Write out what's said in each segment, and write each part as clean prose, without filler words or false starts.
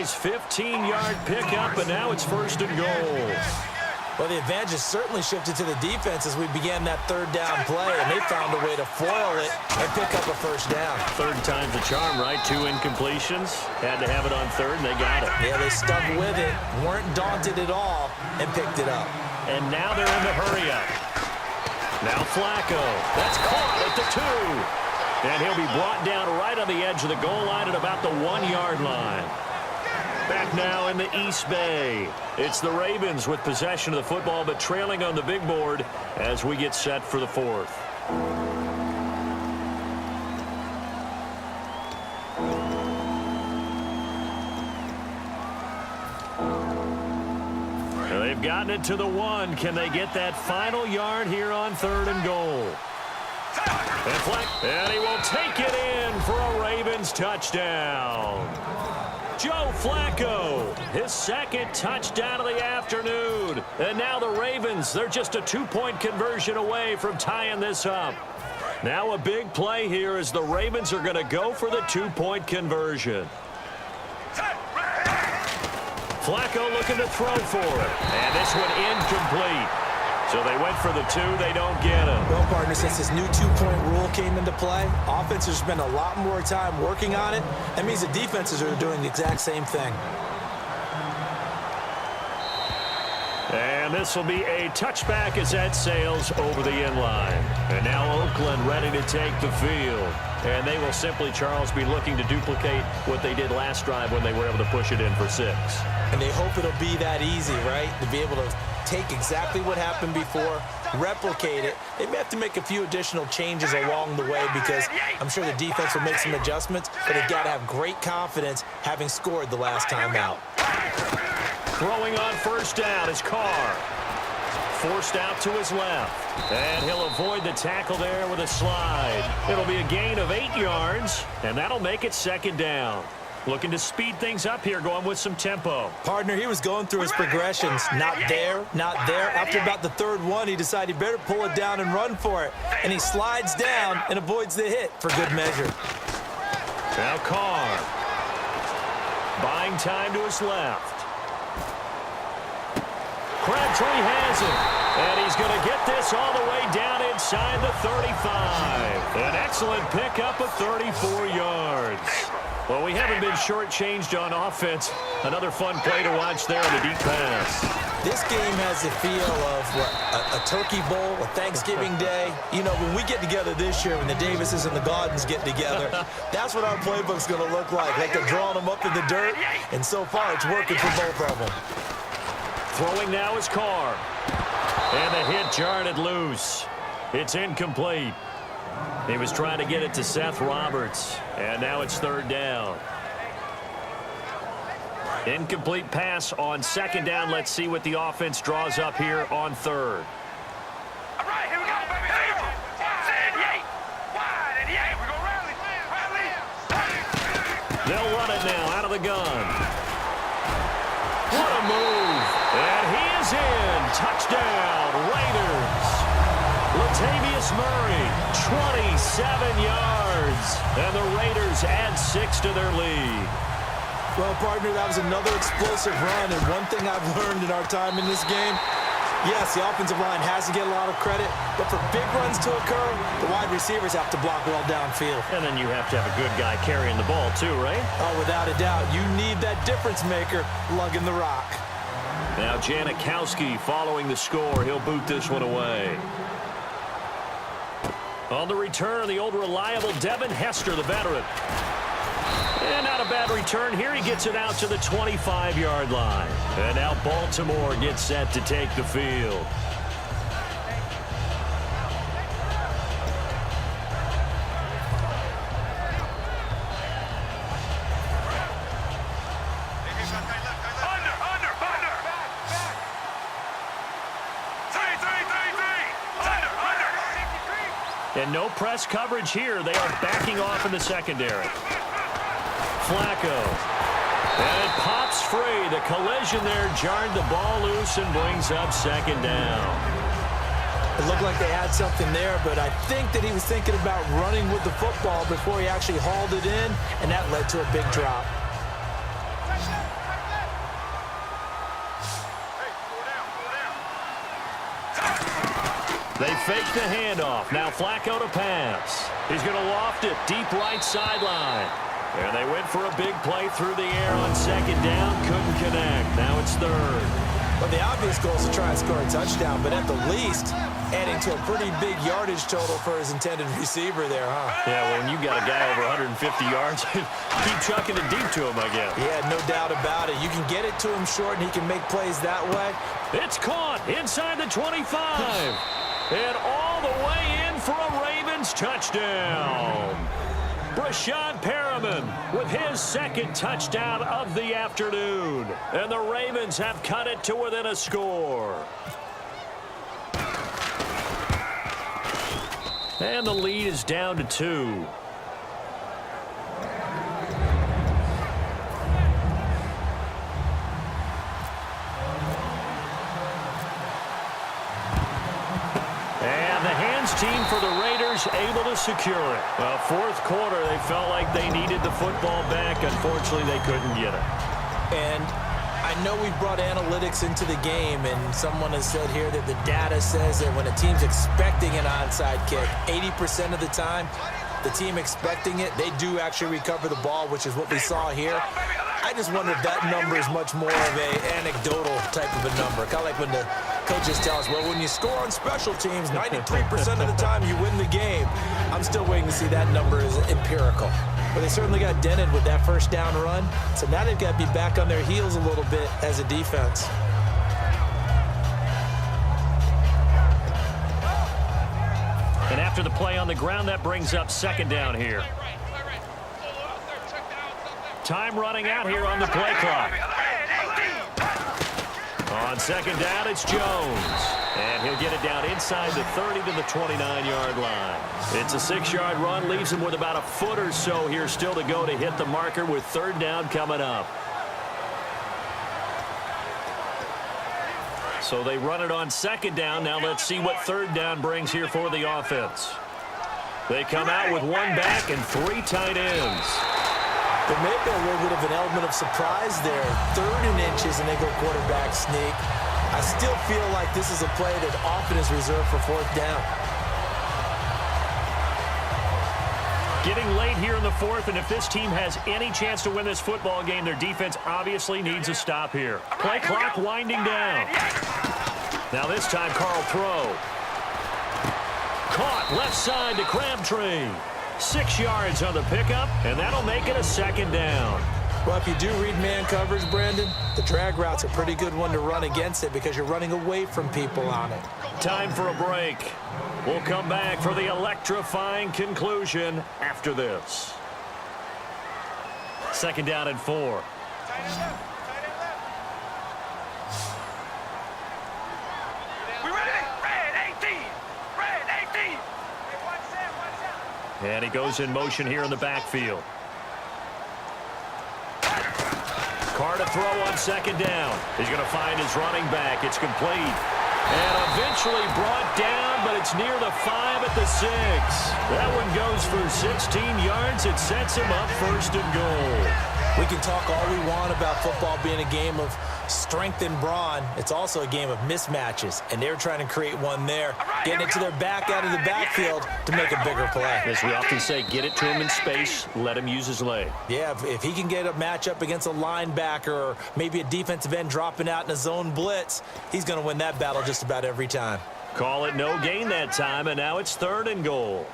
nice 15-yard pickup, and now it's 1st and goal. Well, the advantage has certainly shifted to the defense as we began that 3rd down play, and they found a way to foil it and pick up a 1st down. 3rd time's a charm, right? 2 incompletions. Had to have it on 3rd, and they got it. Yeah, they stuck with it, weren't daunted at all, and picked it up. And now they're in the hurry-up. Now Flacco. That's caught at the 2. And he'll be brought down right on the edge of the goal line at about the 1-yard line. Back now in the East Bay. It's the Ravens with possession of the football, but trailing on the big board as we get set for the 4th. They've gotten it to the 1. Can they get that final yard here on 3rd and goal? And he will take it in for a Ravens touchdown. Joe Flacco, his 2nd touchdown of the afternoon. And now the Ravens, they're just a 2-point conversion away from tying this up. Now a big play here as the Ravens are going to go for the 2-point conversion. Flacco looking to throw for it. And this one incomplete. So they went for the 2. They don't get it. Well, partner, since this new 2-point rule came into play, offenses spend a lot more time working on it. That means the defenses are doing the exact same thing. And this will be a touchback as that sails over the end line. And now Oakland ready to take the field. And they will simply, Charles, be looking to duplicate what they did last drive when they were able to push it in for 6. And they hope it'll be that easy, right? To be able to take exactly what happened before, replicate it. They may have to make a few additional changes along the way because I'm sure the defense will make some adjustments, but they've got to have great confidence having scored the last time out. Throwing on 1st down is Carr. Forced out to his left. And he'll avoid the tackle there with a slide. It'll be a gain of 8 yards, and that'll make it 2nd down. Looking to speed things up here, going with some tempo. Partner, he was going through his progressions. Not there, not there. After about the 3rd one, he decided he better pull it down and run for it. And he slides down and avoids the hit for good measure. Now Carr. Buying time to his left. Crabtree has it. And he's going to get this all the way down inside the 35. An excellent pickup of 34 yards. Well, we haven't been shortchanged on offense. Another fun play to watch there on the deep pass. This game has the feel of a turkey bowl, a Thanksgiving day. You know, when we get together this year, when the Davises and the Gaudens get together, that's what our playbook's going to look like. Like they're drawing them up in the dirt, and so far it's working for both of them. Throwing now is Carr. And the hit jarred it loose. It's incomplete. He was trying to get it to Seth Roberts. And now it's 3rd down. Incomplete pass on 2nd down. Let's see what the offense draws up here on 3rd. All right, here we go, baby. Wide and yay. We're going to rally. They'll run it now out of the gun. What a move. And he is in. Touchdown, Raiders. Latavius Murray, 27 yards. And the Raiders add 6 to their lead. Well, partner, that was another explosive run. And one thing I've learned in our time in this game, yes, the offensive line has to get a lot of credit. But for big runs to occur, the wide receivers have to block well downfield. And then you have to have a good guy carrying the ball too, right? Oh, without a doubt. You need that difference maker lugging the rock. Now Janikowski following the score. He'll boot this one away. On the return, the old reliable Devin Hester, the veteran. And not a bad return here. He gets it out to the 25-yard line. And now Baltimore gets set to take the field. And no press coverage here. They are backing off in the secondary. Flacco. And it pops free. The collision there jarred the ball loose and brings up 2nd down. It looked like they had something there, but I think that he was thinking about running with the football before he actually hauled it in, and that led to a big drop. They fake the handoff. Now Flacco to pass. He's going to loft it deep right sideline. And they went for a big play through the air on second down. Couldn't connect. Now it's third. Well, the obvious goal is to try and score a touchdown, but at the least, adding to a pretty big yardage total for his intended receiver there, huh? Yeah, well, when you got a guy over 150 yards, keep chucking it deep to him, I guess. Yeah, no doubt about it. You can get it to him short, and he can make plays that way. It's caught inside the 25. And all the way in for a Ravens touchdown. Brashad Perriman with his second touchdown of the afternoon. And the Ravens have cut it to within a score. And the lead is down to 2. Team for the Raiders able to secure it. Well, fourth quarter, they felt like they needed the football back. Unfortunately, they couldn't get it. And I know we've brought analytics into the game, and someone has said here that the data says that when a team's expecting an onside kick, 80% of the time, the team expecting it, they do actually recover the ball, which is what we saw here. I just wonder if that number is much more of an anecdotal type of a number. Kind of like when the coaches tell us, well, when you score on special teams, 93% of the time you win the game. I'm still waiting to see that number is empirical. But they certainly got dented with that first down run. So now they've got to be back on their heels a little bit as a defense. And after the play on the ground, that brings up second down here. Time running out here on the play clock. On second down, it's Jones. And he'll get it down inside the 30 to the 29-yard line. It's a 6-yard run, leaves him with about a foot or so here still to go to hit the marker with third down coming up. So they run it on second down. Now let's see what third down brings here for the offense. They come out with one back and 3 tight ends. There may be a little bit of an element of surprise there. 3rd and inches, and they go quarterback sneak. I still feel like this is a play that often is reserved for 4th down. Getting late here in the 4th, and if this team has any chance to win this football game, their defense obviously needs a stop here. Play clock winding down. Now this time, Carl throw. Caught left side to Crabtree. 6 yards on the pickup, and that'll make it a second down. Well, if you do read man coverage, Brandon, the drag route's a pretty good one to run against it because you're running away from people on it. Time for a break. We'll come back for the electrifying conclusion after this. Second down and 4. We ready? Red 18. Red 18. And he goes in motion here in the backfield. Carr to throw on second down. He's going to find his running back. It's complete. And eventually brought down, but it's near the 5 at the 6. That one goes for 16 yards. It sets him up 1st and goal. We can talk all we want about football being a game of strength and brawn. It's also a game of mismatches, and they're trying to create one there, getting it to their back out of the backfield to make a bigger play. As we often say, get it to him in space, let him use his leg. Yeah, if he can get a matchup against a linebacker or maybe a defensive end dropping out in a zone blitz, he's going to win that battle just about every time. Call it no gain that time, and now it's 3rd and goal.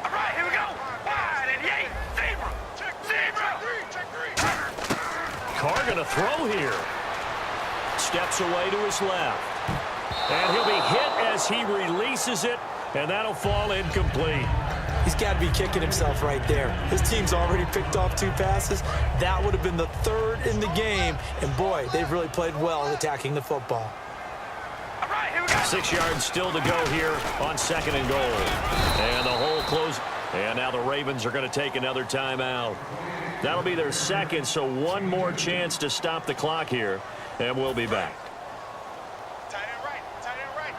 All right, here we go. Wide and yay. Zebra. Carr going to throw here. Steps away to his left. And he'll be hit as he releases it, and that'll fall incomplete. He's got to be kicking himself right there. His team's already picked off 2 passes. That would have been the 3rd in the game. And, boy, they've really played well attacking the football. All right, here we go. 6 yards still to go here on 2nd and goal. And the hole closed. And now the Ravens are going to take another timeout. That'll be their 2nd, so one more chance to stop the clock here. And we'll be back. Tight end right. Tight end right.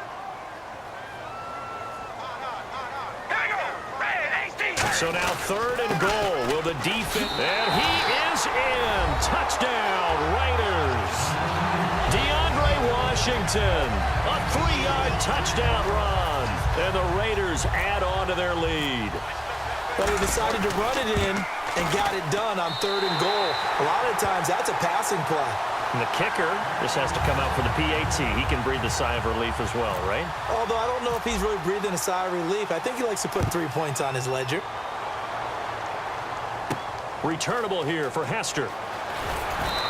Here we go. Red 18. So now 3rd and goal. Will the defense... And he is in. Touchdown, Raiders. DeAndre Washington. A 3-yard touchdown run. And the Raiders add on to their lead. But they decided to run it in and got it done on 3rd and goal. A lot of times that's a passing play. And the kicker just has to come out for the PAT. He can breathe a sigh of relief as well, right? Although I don't know if he's really breathing a sigh of relief. I think he likes to put 3 points on his ledger. Returnable here for Hester.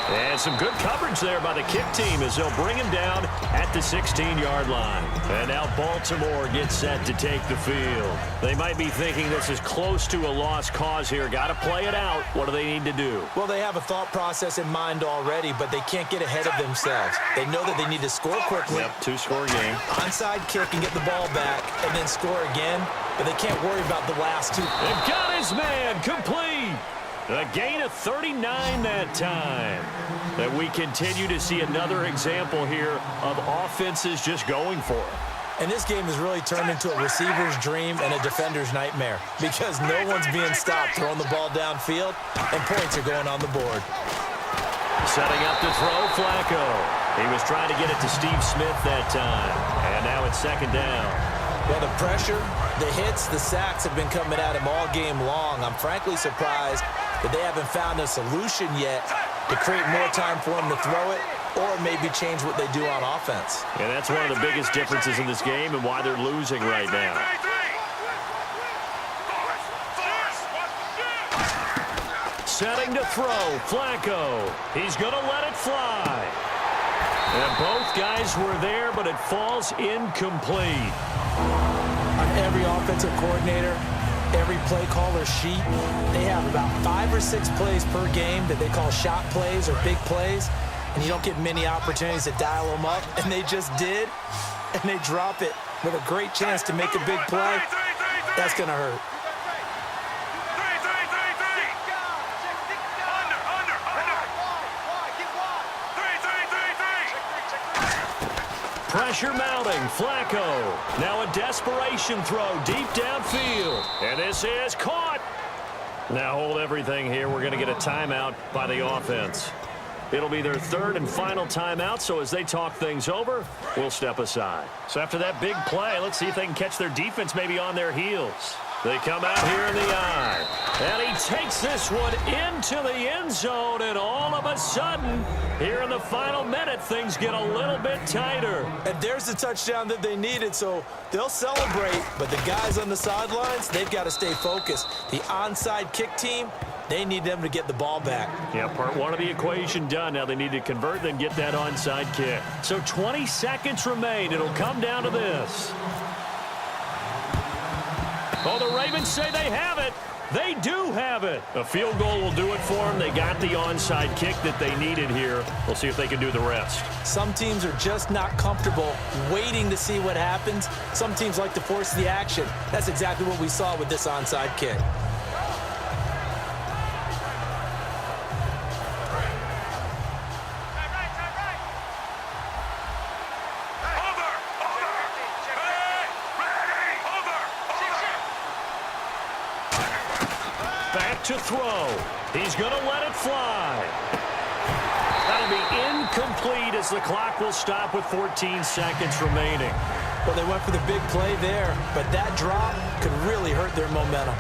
And some good coverage there by the kick team as they'll bring him down at the 16-yard line. And now Baltimore gets set to take the field. They might be thinking this is close to a lost cause here. Got to play it out. What do they need to do? Well, they have a thought process in mind already, but they can't get ahead of themselves. They know that they need to score quickly. Yep, 2-score game. Onside kick and get the ball back and then score again, but they can't worry about the last 2. They've got his man complete. A gain of 39 that time. And we continue to see another example here of offenses just going for it. And this game has really turned into a receiver's dream and a defender's nightmare because no one's being stopped throwing the ball downfield, and points are going on the board. Setting up to throw, Flacco. He was trying to get it to Steve Smith that time. And now it's 2nd down. Well, the pressure, the hits, the sacks have been coming at him all game long. I'm frankly surprised that they haven't found a solution yet to create more time for him to throw it or maybe change what they do on offense. And that's one of the biggest differences in this game and why they're losing right now. Setting to throw, Flacco. He's going to let it fly. And both guys were there, but it falls incomplete. On every offensive coordinator, every play caller sheet, they have about 5 or 6 plays per game that they call shot plays or big plays, and you don't get many opportunities to dial them up, and they just did, and they drop it with a great chance to make a big play. That's going to hurt. Pressure mounting, Flacco. Now a desperation throw deep downfield. And this is caught. Now hold everything here. We're going to get a timeout by the offense. It'll be their 3rd and final timeout, so as they talk things over, we'll step aside. So after that big play, let's see if they can catch their defense maybe on their heels. They come out here in the eye. And he takes this one into the end zone, and all of a sudden, here in the final minute, things get a little bit tighter. And there's the touchdown that they needed, so they'll celebrate. But the guys on the sidelines, they've got to stay focused. The onside kick team, they need them to get the ball back. Yeah, part 1 of the equation done. Now they need to convert, then get that onside kick. So 20 seconds remain. It'll come down to this. Oh, the Ravens say they have it. They do have it. A field goal will do it for them. They got the onside kick that they needed here. We'll see if they can do the rest. Some teams are just not comfortable waiting to see what happens. Some teams like to force the action. That's exactly what we saw with this onside kick. To throw. He's going to let it fly. That'll be incomplete as the clock will stop with 14 seconds remaining. Well, they went for the big play there, but that drop could really hurt their momentum.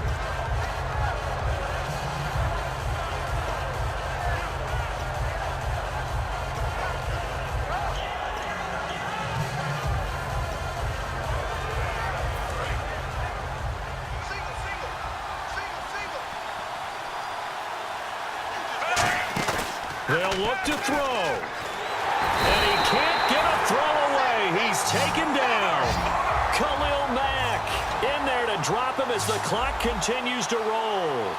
They'll look to throw. And he can't get a throw away. He's taken down. Khalil Mack in there to drop him as the clock continues to roll.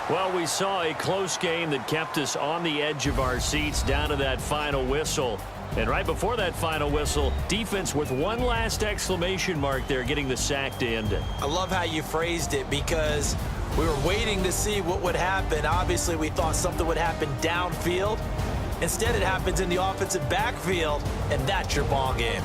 Well, we saw a close game that kept us on the edge of our seats down to that final whistle. And right before that final whistle, defense with one last exclamation mark there, getting the sack to end it. I love how you phrased it because we were waiting to see what would happen. Obviously, we thought something would happen downfield. Instead, it happens in the offensive backfield, and that's your ball game.